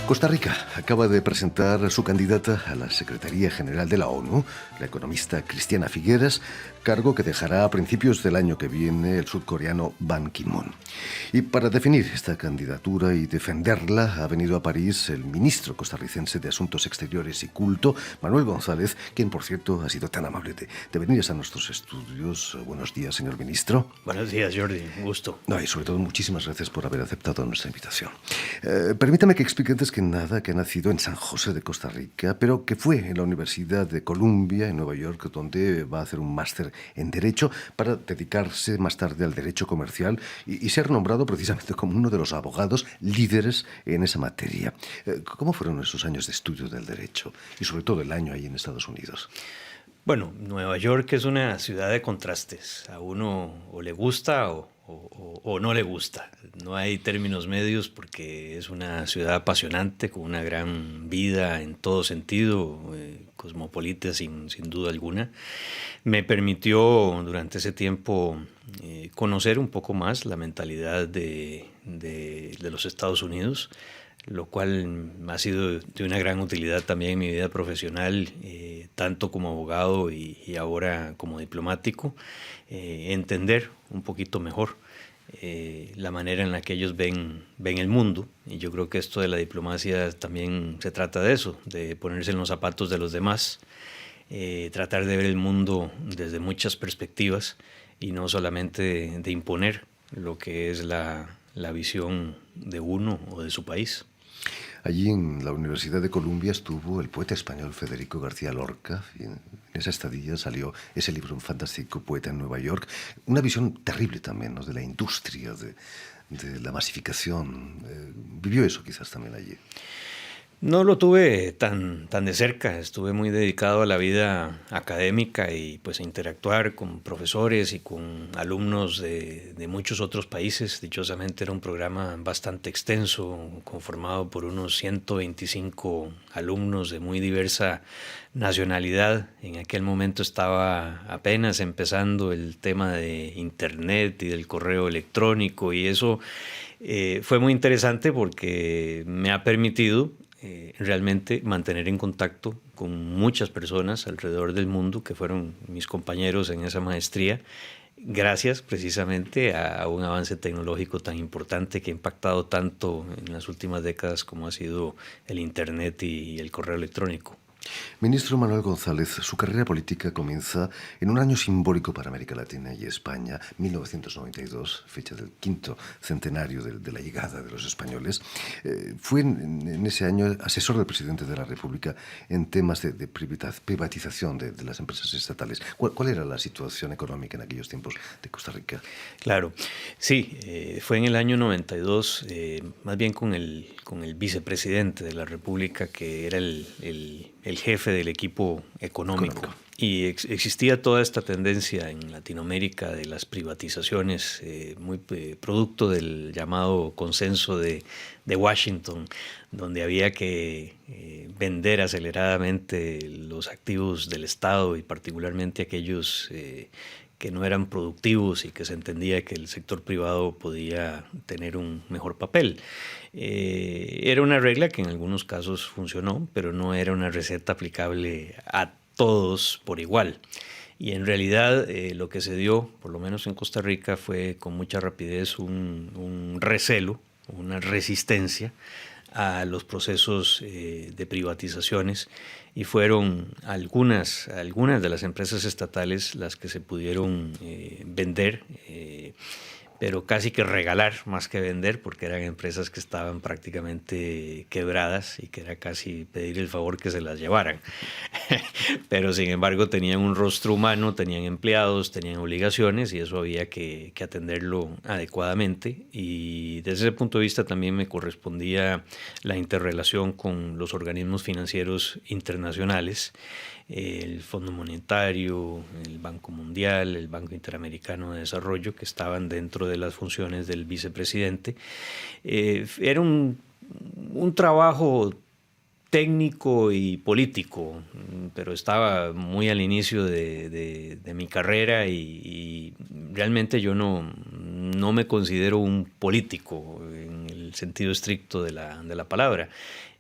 Costa Rica acaba de presentar su candidata a la Secretaría General de la ONU, la economista Christiana Figueras, cargo que dejará a principios del año que viene el surcoreano Ban Ki-moon. Y para definir esta candidatura y defenderla ha venido a París el ministro costarricense de Asuntos Exteriores y Culto, Manuel González, quien, por cierto, ha sido tan amable de venir a nuestros estudios. Buenos días, señor ministro. Buenos días, Jordi. Un gusto. No, y sobre todo, muchísimas gracias por haber aceptado nuestra invitación. Permítame que explique antes que nada que ha nacido en San José de Costa Rica, pero que fue en la Universidad de Columbia, en Nueva York, donde va a hacer un máster en Derecho para dedicarse más tarde al Derecho Comercial y ser nombrado precisamente como uno de los abogados líderes en esa materia. ¿Cómo fueron esos años de estudio del Derecho? Y sobre todo el año ahí en Estados Unidos. Bueno, Nueva York es una ciudad de contrastes. A uno o le gusta o no le gusta. No hay términos medios porque es una ciudad apasionante, con una gran vida en todo sentido, cosmopolita sin duda alguna. Me permitió durante ese tiempo conocer un poco más la mentalidad de los Estados Unidos, lo cual ha sido de una gran utilidad también en mi vida profesional, tanto como abogado y ahora como diplomático, entender un poquito mejor la manera en la que ellos ven el mundo. Y yo creo que esto de la diplomacia también se trata de eso, de ponerse en los zapatos de los demás, tratar de ver el mundo desde muchas perspectivas y no solamente de imponer lo que es la visión de uno o de su país. Allí en la Universidad de Columbia estuvo el poeta español Federico García Lorca. Y en esa estadía salió ese libro, Un fantástico poeta en Nueva York. Una visión terrible también, ¿no?, de la industria, de la masificación. ¿Vivió eso quizás también allí? No lo tuve tan de cerca, estuve muy dedicado a la vida académica y pues a interactuar con profesores y con alumnos de muchos otros países. Dichosamente era un programa bastante extenso, conformado por unos 125 alumnos de muy diversa nacionalidad. En aquel momento estaba apenas empezando el tema de internet y del correo electrónico, y eso fue muy interesante porque me ha permitido realmente mantener en contacto con muchas personas alrededor del mundo que fueron mis compañeros en esa maestría, gracias precisamente a un avance tecnológico tan importante que ha impactado tanto en las últimas décadas como ha sido el internet y el correo electrónico. Ministro Manuel González, su carrera política comienza en un año simbólico para América Latina y España, 1992, fecha del 5º centenario de la llegada de los españoles. Fue en ese año asesor del presidente de la República en temas de privatización de las empresas estatales. ¿Cuál era la situación económica en aquellos tiempos de Costa Rica? Claro, sí, fue en el año 92, más bien con el vicepresidente de la República, que era el jefe del equipo económico. Y existía toda esta tendencia en Latinoamérica de las privatizaciones, muy producto del llamado consenso de Washington, donde había que vender aceleradamente los activos del Estado y particularmente aquellos que no eran productivos, y que se entendía que el sector privado podía tener un mejor papel. Era una regla que en algunos casos funcionó, pero no era una receta aplicable a todos por igual. Y en realidad lo que se dio, por lo menos en Costa Rica, fue con mucha rapidez un recelo, una resistencia a los procesos de privatizaciones, y fueron algunas de las empresas estatales las que se pudieron vender, pero casi que regalar más que vender, porque eran empresas que estaban prácticamente quebradas y que era casi pedir el favor que se las llevaran. Pero sin embargo tenían un rostro humano, tenían empleados, tenían obligaciones, y eso había que atenderlo adecuadamente. Y desde ese punto de vista también me correspondía la interrelación con los organismos financieros internacionales, el Fondo Monetario, el Banco Mundial, el Banco Interamericano de Desarrollo, que estaban dentro de las funciones del vicepresidente. Era un trabajo técnico y político, pero estaba muy al inicio de mi carrera, y realmente yo no me considero un político en el sentido estricto de la palabra.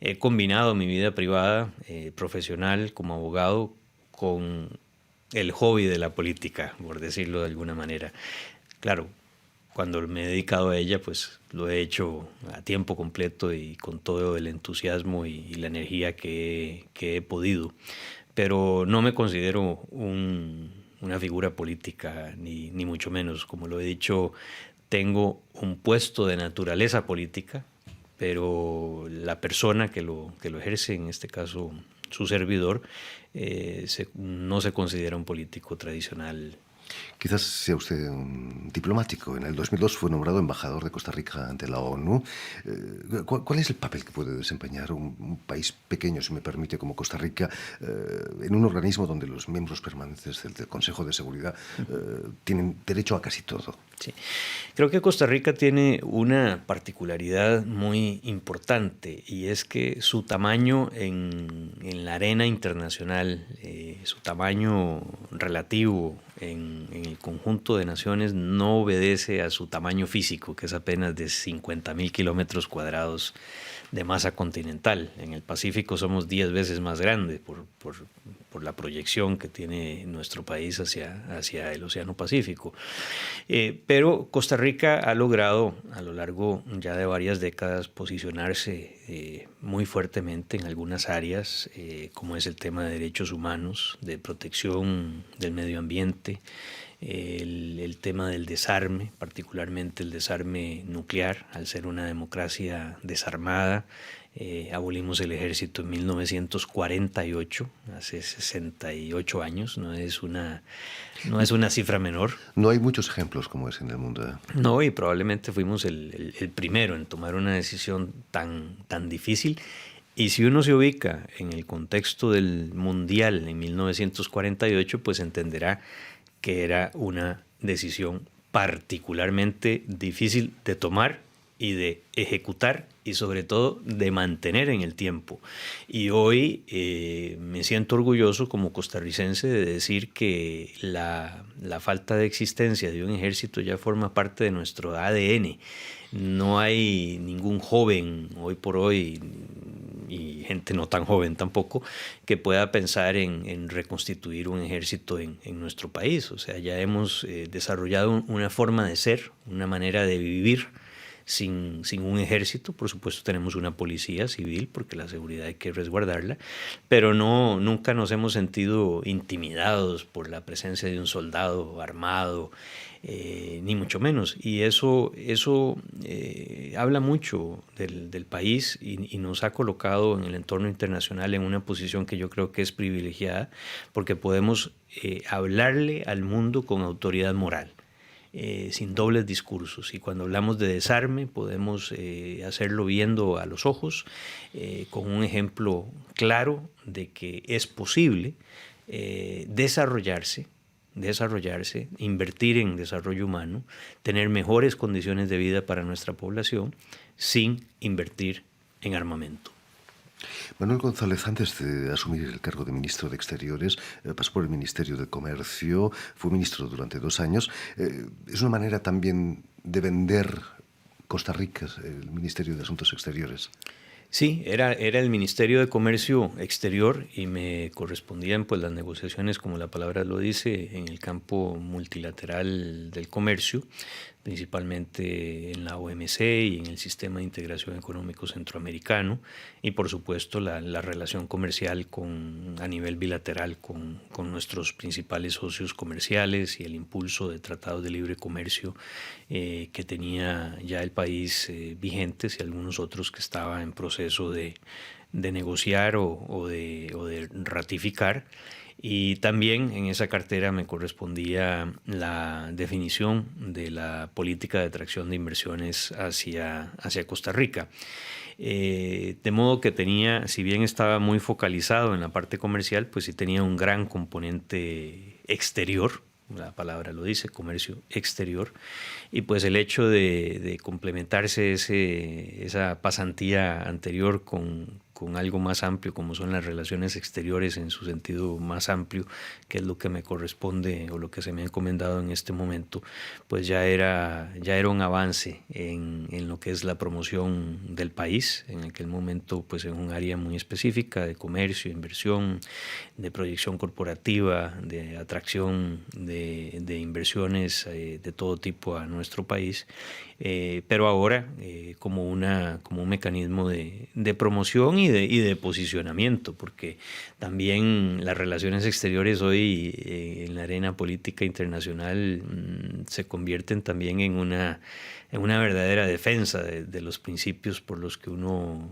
He combinado mi vida privada, profesional, como abogado, con el hobby de la política, por decirlo de alguna manera. Claro, cuando me he dedicado a ella, pues lo he hecho a tiempo completo y con todo el entusiasmo y la energía que he podido. Pero no me considero una figura política, ni mucho menos. Como lo he dicho, tengo un puesto de naturaleza política, pero la persona que lo ejerce, en este caso su servidor, no se considera un político tradicional. Quizás sea usted un diplomático. En el 2002 fue nombrado embajador de Costa Rica ante la ONU. ¿Cuál es el papel que puede desempeñar un país pequeño, si me permite, como Costa Rica, en un organismo donde los miembros permanentes del Consejo de Seguridad tienen derecho a casi todo? Sí. Creo que Costa Rica tiene una particularidad muy importante, y es que su tamaño en la arena internacional, su tamaño relativo en el conjunto de naciones, no obedece a su tamaño físico, que es apenas de 50,000 kilómetros cuadrados de masa continental. En el Pacífico somos 10 veces más grandes por la proyección que tiene nuestro país hacia el Océano Pacífico. Pero Costa Rica ha logrado a lo largo ya de varias décadas posicionarse muy fuertemente en algunas áreas, como es el tema de derechos humanos, de protección del medio ambiente, el tema del desarme, particularmente el desarme nuclear. Al ser una democracia desarmada, abolimos el ejército en 1948, hace 68 años, no es una cifra menor. No hay muchos ejemplos como ese en el mundo. No, y probablemente fuimos el primero en tomar una decisión tan difícil. Y si uno se ubica en el contexto del Mundial en 1948, pues entenderá que era una decisión particularmente difícil de tomar y de ejecutar, y sobre todo de mantener en el tiempo. Y hoy me siento orgulloso como costarricense de decir que la falta de existencia de un ejército ya forma parte de nuestro ADN. No hay ningún joven hoy por hoy, y gente no tan joven tampoco, que pueda pensar en reconstituir un ejército en nuestro país. O sea, ya hemos desarrollado una forma de ser, una manera de vivir sin un ejército. Por supuesto tenemos una policía civil porque la seguridad hay que resguardarla, pero nunca nos hemos sentido intimidados por la presencia de un soldado armado, ni mucho menos. Y eso habla mucho del país y nos ha colocado en el entorno internacional en una posición que yo creo que es privilegiada, porque podemos hablarle al mundo con autoridad moral. Sin dobles discursos, y cuando hablamos de desarme podemos hacerlo viendo a los ojos, con un ejemplo claro de que es posible desarrollarse, invertir en desarrollo humano, tener mejores condiciones de vida para nuestra población sin invertir en armamento. Manuel González, antes de asumir el cargo de ministro de Exteriores, pasó por el Ministerio de Comercio, fue ministro durante 2 años. Es una manera también de vender Costa Rica, el Ministerio de Asuntos Exteriores. Sí, era el Ministerio de Comercio Exterior, y me correspondían pues las negociaciones, como la palabra lo dice, en el campo multilateral del comercio, principalmente en la OMC y en el Sistema de Integración Económico Centroamericano, y por supuesto la relación comercial a nivel bilateral con nuestros principales socios comerciales, y el impulso de tratados de libre comercio que tenía ya el país vigentes, y algunos otros que estaba en proceso de negociar o de ratificar. Y también en esa cartera me correspondía la definición de la política de atracción de inversiones hacia Costa Rica. De modo que tenía, si bien estaba muy focalizado en la parte comercial, pues sí tenía un gran componente exterior. La palabra lo dice, comercio exterior, y pues el hecho de complementarse esa pasantía anterior con con algo más amplio como son las relaciones exteriores en su sentido más amplio, que es lo que me corresponde o lo que se me ha encomendado en este momento, pues ya era un avance en lo que es la promoción del país, en aquel momento pues en un área muy específica de comercio, inversión, de proyección corporativa, de atracción de inversiones de todo tipo a nuestro país, pero ahora como un mecanismo de promoción y de posicionamiento, porque también las relaciones exteriores hoy en la arena política internacional se convierten también en una verdadera defensa de los principios por los que uno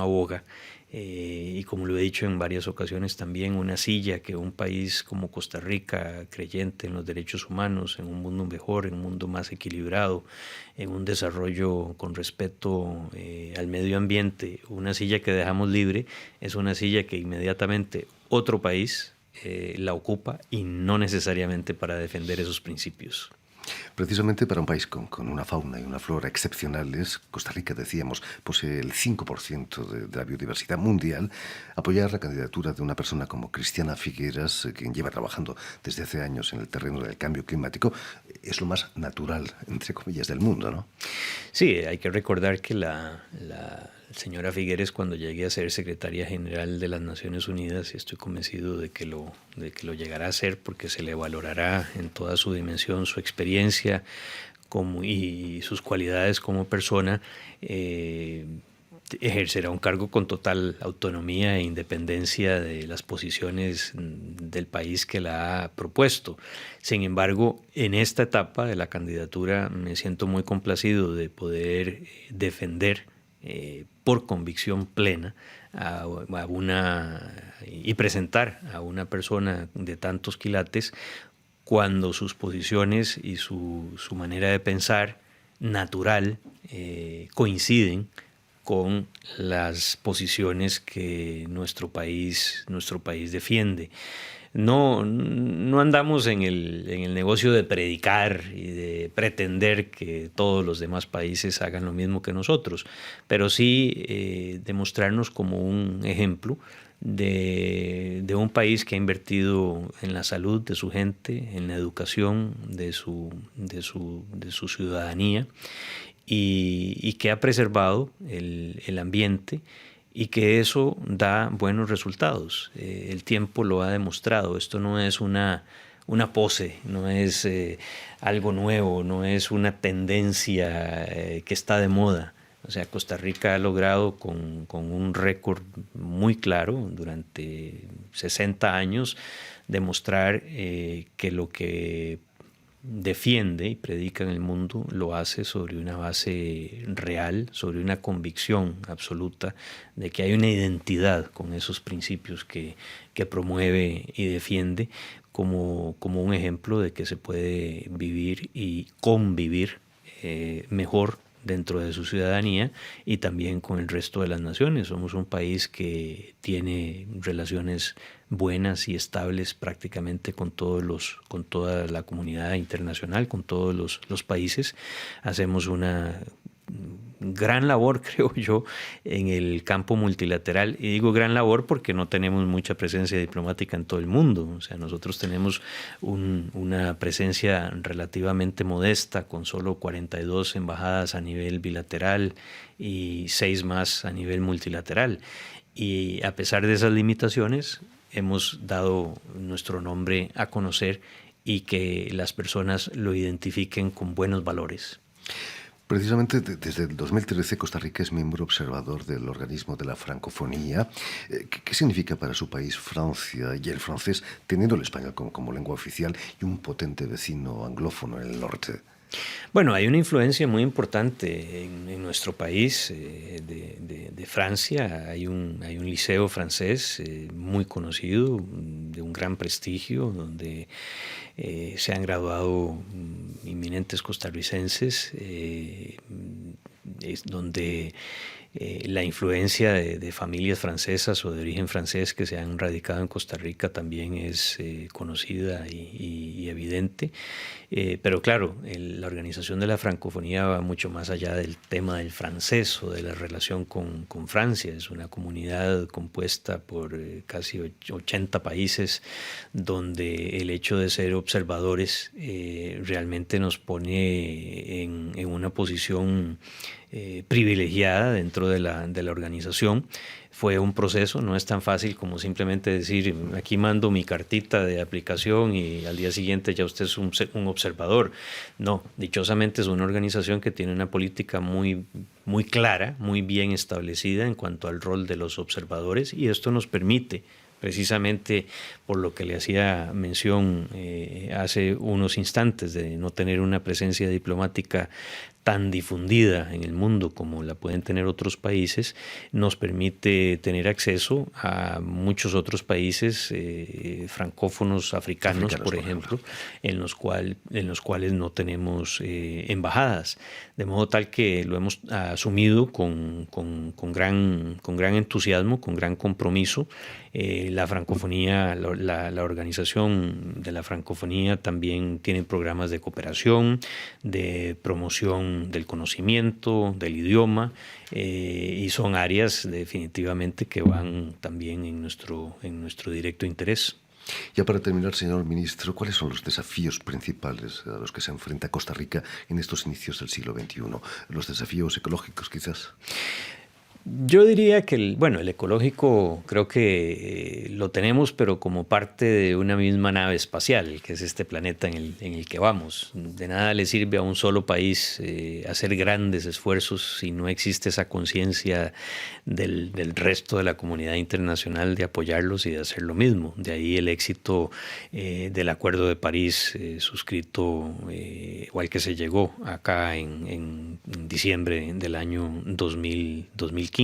aboga. Y como lo he dicho en varias ocasiones también, una silla que un país como Costa Rica, creyente en los derechos humanos, en un mundo mejor, en un mundo más equilibrado, en un desarrollo con respeto al medio ambiente, una silla que dejamos libre, es una silla que inmediatamente otro país la ocupa, y no necesariamente para defender esos principios. Precisamente para un país con una fauna y una flora excepcionales, Costa Rica, decíamos, posee el 5% de la biodiversidad mundial. Apoyar la candidatura de una persona como Cristiana Figueras, quien lleva trabajando desde hace años en el terreno del cambio climático, es lo más natural, entre comillas, del mundo, ¿no? Sí, hay que recordar que la señora Figueres, cuando llegue a ser secretaria general de las Naciones Unidas, y estoy convencido de que lo llegará a ser, porque se le valorará en toda su dimensión, su experiencia y sus cualidades como persona, ejercerá un cargo con total autonomía e independencia de las posiciones del país que la ha propuesto. Sin embargo, en esta etapa de la candidatura me siento muy complacido de poder defender por convicción plena y presentar a una persona de tantos quilates, cuando sus posiciones y su manera de pensar natural coinciden con las posiciones que nuestro país defiende. No andamos en el negocio de predicar y de pretender que todos los demás países hagan lo mismo que nosotros, pero sí demostrarnos como un ejemplo de un país que ha invertido en la salud de su gente, en la educación de su ciudadanía, y que ha preservado el ambiente, y que eso da buenos resultados. El tiempo lo ha demostrado. Esto no es una pose, no es algo nuevo, no es una tendencia que está de moda. O sea, Costa Rica ha logrado con un récord muy claro durante 60 años demostrar que lo que defiende y predica en el mundo lo hace sobre una base real, sobre una convicción absoluta de que hay una identidad con esos principios que promueve y defiende, como un ejemplo de que se puede vivir y convivir mejor dentro de su ciudadanía y también con el resto de las naciones. Somos un país que tiene relaciones buenas y estables prácticamente con toda la comunidad internacional, con todos los países. Hacemos una gran labor, creo yo, en el campo multilateral, y digo gran labor porque no tenemos mucha presencia diplomática en todo el mundo. O sea, nosotros tenemos una presencia relativamente modesta, con solo 42 embajadas a nivel bilateral y 6 más a nivel multilateral, y a pesar de esas limitaciones hemos dado nuestro nombre a conocer y que las personas lo identifiquen con buenos valores. Precisamente desde el 2013 Costa Rica es miembro observador del organismo de la francofonía. ¿Qué significa para su país Francia y el francés, teniendo el español como lengua oficial y un potente vecino anglófono en el norte? Bueno, hay una influencia muy importante en nuestro país de Francia. Hay un liceo francés muy conocido, de un gran prestigio, donde se han graduado inminentes costarricenses, donde La influencia de familias francesas o de origen francés que se han radicado en Costa Rica también es conocida y evidente. Pero claro, la organización de la francofonía va mucho más allá del tema del francés o de la relación con Francia. Es una comunidad compuesta por casi 80 países donde el hecho de ser observadores realmente nos pone en una posición privilegiada dentro de la organización. Fue un proceso, no es tan fácil como simplemente decir aquí mando mi cartita de aplicación y al día siguiente ya usted es un observador. No, dichosamente es una organización que tiene una política muy clara, muy bien establecida en cuanto al rol de los observadores, y esto nos permite, precisamente por lo que le hacía mención hace unos instantes, de no tener una presencia diplomática tan difundida en el mundo como la pueden tener otros países, nos permite tener acceso a muchos otros países francófonos, africanos, por ejemplo, en los cuales no tenemos embajadas. De modo tal que lo hemos asumido con gran entusiasmo, con gran compromiso. La francofonía, la organización de la francofonía también tiene programas de cooperación, de promoción del conocimiento, del idioma, y son áreas definitivamente que van también en nuestro directo interés. Ya para terminar, señor ministro, ¿cuáles son los desafíos principales a los que se enfrenta Costa Rica en estos inicios del siglo XXI? ¿Los desafíos ecológicos, quizás? Yo diría que el ecológico creo que lo tenemos, pero como parte de una misma nave espacial, que es este planeta en el que vamos. De nada le sirve a un solo país hacer grandes esfuerzos si no existe esa conciencia del resto de la comunidad internacional de apoyarlos y de hacer lo mismo. De ahí el éxito del Acuerdo de París suscrito o al que se llegó acá en diciembre del año 2015.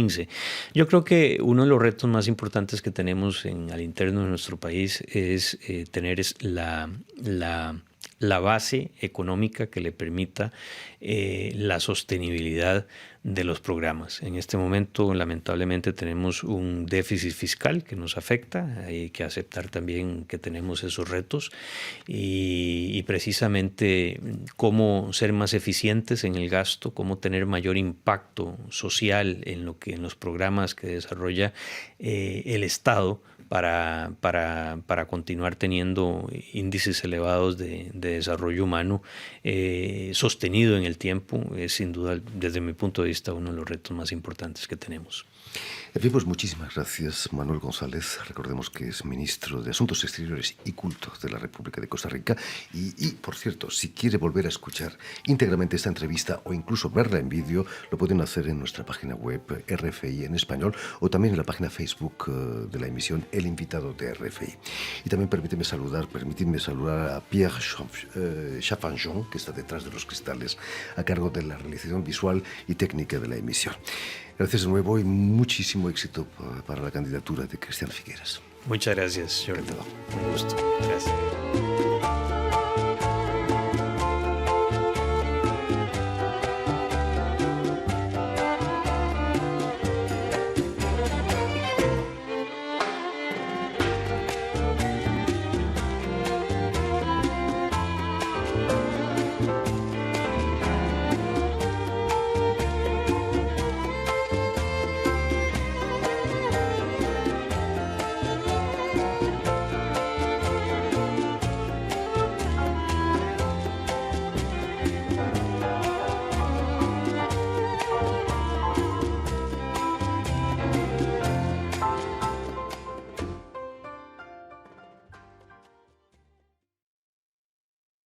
Yo creo que uno de los retos más importantes que tenemos al interno de nuestro país es tener la base económica que le permita la sostenibilidad de los programas. En este momento, lamentablemente, tenemos un déficit fiscal que nos afecta. Hay que aceptar también que tenemos esos retos y precisamente cómo ser más eficientes en el gasto, cómo tener mayor impacto social en los programas que desarrolla el Estado para continuar teniendo índices elevados de desarrollo humano sostenido en el tiempo, es sin duda, desde mi punto de vista, uno de los retos más importantes que tenemos. En fin, pues muchísimas gracias, Manuel González. Recordemos que es ministro de Asuntos Exteriores y Culto de la República de Costa Rica. Y, por cierto, si quiere volver a escuchar íntegramente esta entrevista o incluso verla en vídeo, lo pueden hacer en nuestra página web RFI en español o también en la página Facebook de la emisión El Invitado de RFI. Y también permíteme saludar a Pierre Chafanjon, que está detrás de los cristales, a cargo de la realización visual y técnica de la emisión. Gracias de nuevo y muchísimo éxito para la candidatura de Cristian Figueras. Muchas gracias, Jordi. Un gusto. Gracias.